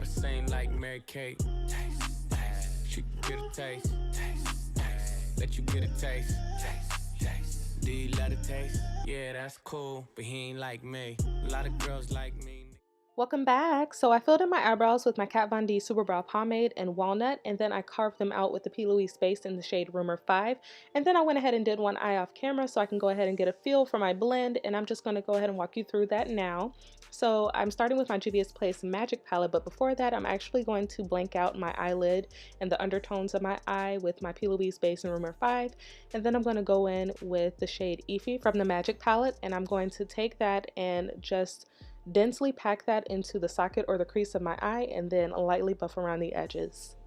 Gotta sing like Mary Kate. Taste, taste. She can get a taste. Taste, taste. Let you get a taste. Taste, taste. Do you love the taste? Yeah, that's cool, but he ain't like me. A lot of girls like me. Welcome back. So I filled in my eyebrows with my Kat Von D Super Brow Pomade and Walnut, and then I carved them out with the p.louise base in the shade Rumor 5. And then I went ahead and did one eye off camera so I can go ahead and get a feel for my blend, and I'm just going to go ahead and walk you through that now. So I'm starting with my Juvia's Place Magic Palette, but before that I'm actually going to blank out my eyelid and the undertones of my eye with my p.louise base in Rumor 5. And then I'm going to go in with the shade Efi from the Magic Palette, and I'm going to take that and just densely pack that into the socket or the crease of my eye and then lightly buff around the edges.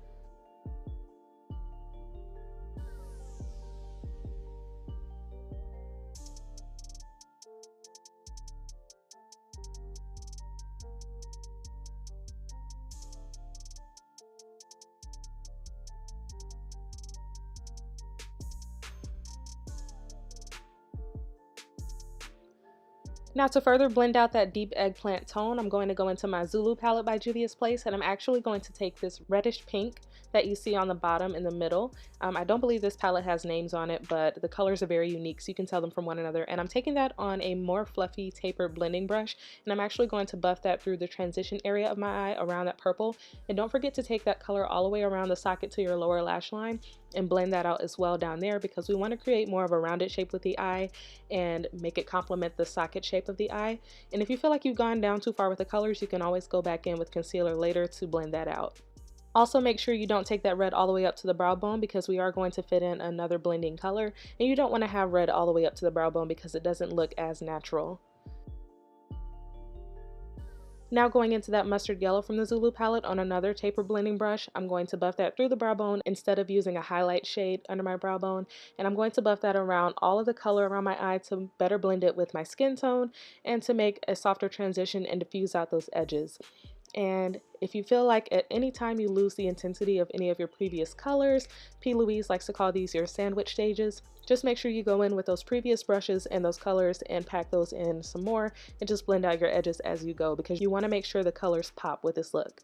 Now to further blend out that deep eggplant tone, I'm going to go into my Zulu palette by Juvia's Place, and I'm actually going to take this reddish pink that you see on the bottom in the middle. I don't believe this palette has names on it, but the colors are very unique, so you can tell them from one another. And I'm taking that on a more fluffy tapered blending brush, and I'm actually going to buff that through the transition area of my eye around that purple. And don't forget to take that color all the way around the socket to your lower lash line and blend that out as well down there, because we want to create more of a rounded shape with the eye and make it complement the socket shape of the eye. And if you feel like you've gone down too far with the colors, you can always go back in with concealer later to blend that out. Also, make sure you don't take that red all the way up to the brow bone, because we are going to fit in another blending color, and you don't want to have red all the way up to the brow bone because it doesn't look as natural. Now going into that mustard yellow from the Zulu palette on another taper blending brush, I'm going to buff that through the brow bone instead of using a highlight shade under my brow bone, and I'm going to buff that around all of the color around my eye to better blend it with my skin tone and to make a softer transition and diffuse out those edges. And if you feel like at any time you lose the intensity of any of your previous colors, p.louise likes to call these your sandwich stages, just make sure you go in with those previous brushes and those colors and pack those in some more and just blend out your edges as you go, because you want to make sure the colors pop with this look.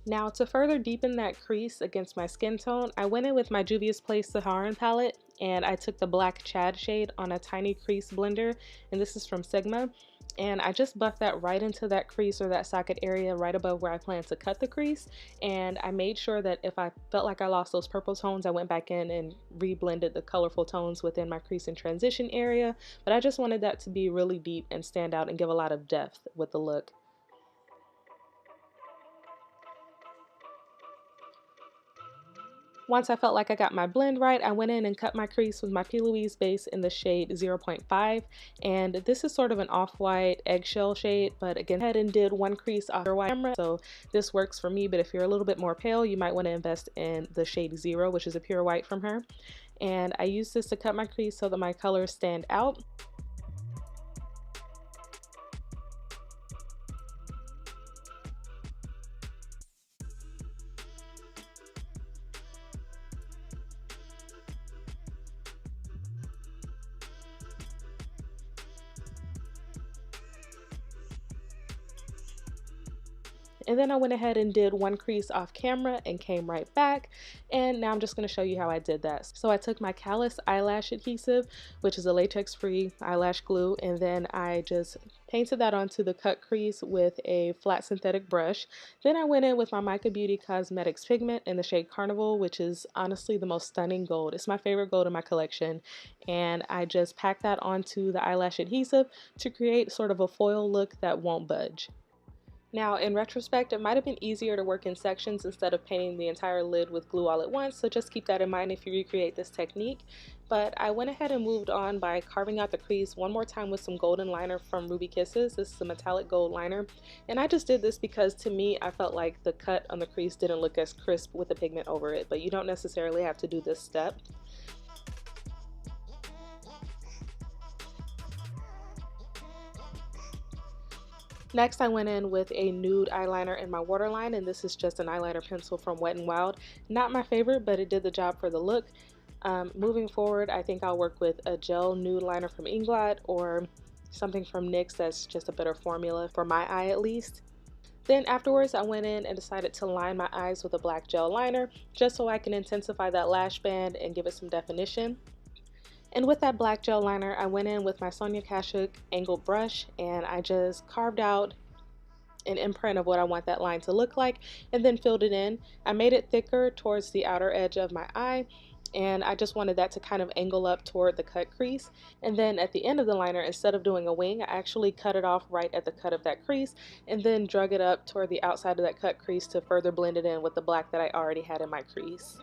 Now to further deepen that crease against my skin tone, I went in with my Juvia's Place Saharan palette and I took the Black Chad shade on a tiny crease blender, and this is from Sigma. And I just buffed that right into that crease or that socket area right above where I plan to cut the crease. And I made sure that if I felt like I lost those purple tones, I went back in and re-blended the colorful tones within my crease and transition area. But I just wanted that to be really deep and stand out and give a lot of depth with the look. Once I felt like I got my blend right, I went in and cut my crease with my p.louise base in the shade 0.5, and this is sort of an off-white eggshell shade, but again, I went ahead and did one crease off your white camera, so this works for me. But if you're a little bit more pale, you might want to invest in the shade 0, which is a pure white from her. And I use this to cut my crease so that my colors stand out. And then I went ahead and did one crease off camera and came right back. And now I'm just going to show you how I did that. So I took my Callus eyelash adhesive, which is a latex-free eyelash glue, and then I just painted that onto the cut crease with a flat synthetic brush. Then I went in with my Mica Beauty Cosmetics pigment in the shade Carnival, which is honestly the most stunning gold. It's my favorite gold in my collection. And I just packed that onto the eyelash adhesive to create sort of a foil look that won't budge. Now, in retrospect, it might have been easier to work in sections instead of painting the entire lid with glue all at once, so just keep that in mind if you recreate this technique. But I went ahead and moved on by carving out the crease one more time with some golden liner from Ruby Kisses. This is a metallic gold liner, and I just did this because to me, I felt like the cut on the crease didn't look as crisp with the pigment over it, but you don't necessarily have to do this step. Next, I went in with a nude eyeliner in my waterline, and this is just an eyeliner pencil from Wet n Wild. Not my favorite, but it did the job for the look. Moving forward, I think I'll work with a gel nude liner from Inglot or something from NYX that's just a better formula for my eye at least. Then afterwards, I went in and decided to line my eyes with a black gel liner just so I can intensify that lash band and give it some definition. And with that black gel liner, I went in with my Sonia Kashuk angled brush and I just carved out an imprint of what I want that line to look like and then filled it in. I made it thicker towards the outer edge of my eye and I just wanted that to kind of angle up toward the cut crease. And then at the end of the liner, instead of doing a wing, I actually cut it off right at the cut of that crease and then drug it up toward the outside of that cut crease to further blend it in with the black that I already had in my crease.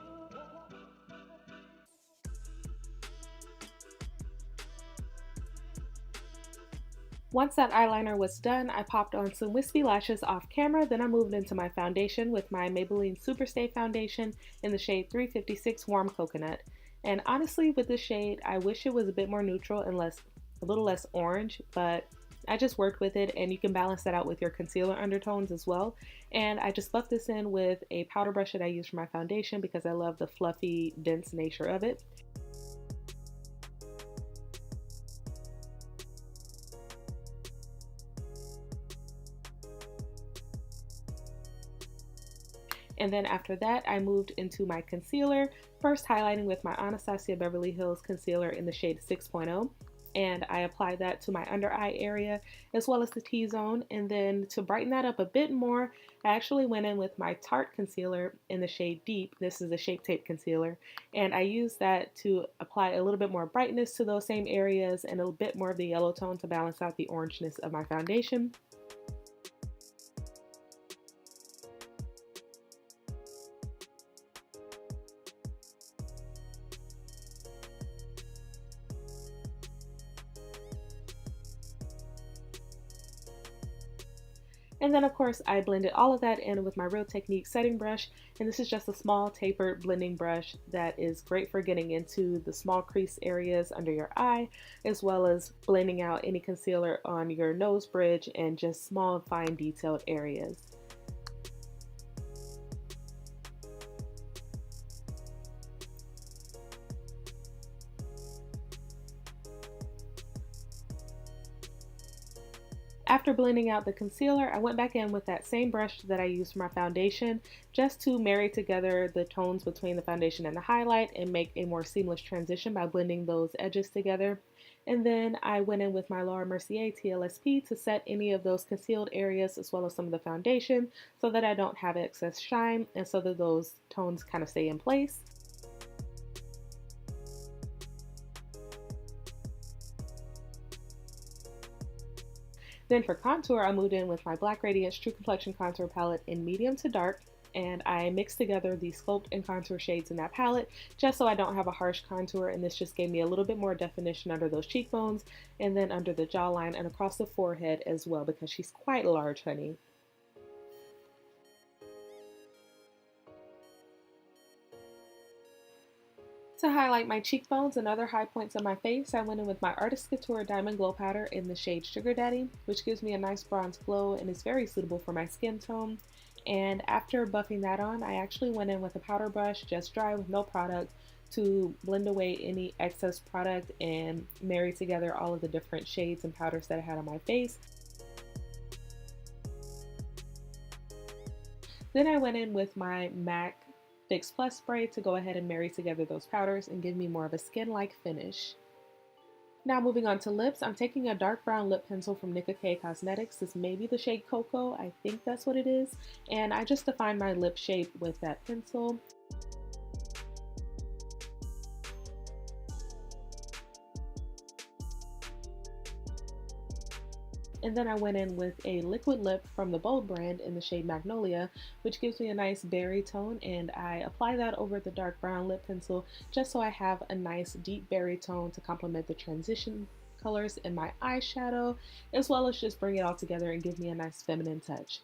Once that eyeliner was done, I popped on some wispy lashes off camera, then I moved into my foundation with my Maybelline Superstay foundation in the shade 356 Warm Coconut. And honestly, with this shade, I wish it was a bit more neutral and a little less orange, but I just worked with it, and you can balance that out with your concealer undertones as well. And I just buffed this in with a powder brush that I use for my foundation because I love the fluffy, dense nature of it. And then after that, I moved into my concealer, first highlighting with my Anastasia Beverly Hills concealer in the shade 6.0. And I applied that to my under eye area as well as the T-zone. And then to brighten that up a bit more, I actually went in with my Tarte concealer in the shade Deep. This is a Shape Tape concealer. And I used that to apply a little bit more brightness to those same areas and a bit more of the yellow tone to balance out the orangeness of my foundation. And then of course I blended all of that in with my Real Technique setting brush, and this is just a small tapered blending brush that is great for getting into the small crease areas under your eye, as well as blending out any concealer on your nose bridge and just small fine detailed areas. After blending out the concealer, I went back in with that same brush that I used for my foundation just to marry together the tones between the foundation and the highlight and make a more seamless transition by blending those edges together. And then I went in with my Laura Mercier TLSP to set any of those concealed areas as well as some of the foundation so that I don't have excess shine and so that those tones kind of stay in place. Then for contour, I moved in with my Black Radiance True Complexion Contour Palette in medium to dark, and I mixed together the Sculpt and Contour shades in that palette just so I don't have a harsh contour, and this just gave me a little bit more definition under those cheekbones and then under the jawline and across the forehead as well because she's quite large, honey. To highlight my cheekbones and other high points on my face, I went in with my Artist Couture Diamond Glow Powder in the shade Sugar Daddy, which gives me a nice bronze glow and is very suitable for my skin tone. And after buffing that on, I actually went in with a powder brush, just dry with no product, to blend away any excess product and marry together all of the different shades and powders that I had on my face. Then I went in with my MAC Fix Plus spray to go ahead and marry together those powders and give me more of a skin-like finish. Now moving on to lips, I'm taking a dark brown lip pencil from Nicka K Cosmetics. This may be the shade Cocoa, I think that's what it is. And I just defined my lip shape with that pencil. And then I went in with a liquid lip from the Bold brand in the shade Magnolia, which gives me a nice berry tone, and I apply that over the dark brown lip pencil just so I have a nice deep berry tone to complement the transition colors in my eyeshadow, as well as just bring it all together and give me a nice feminine touch.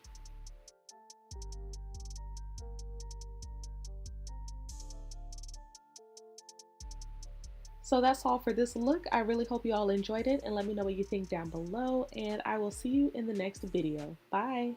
So that's all for this look. I really hope you all enjoyed it, and let me know what you think down below, and I will see you in the next video. Bye!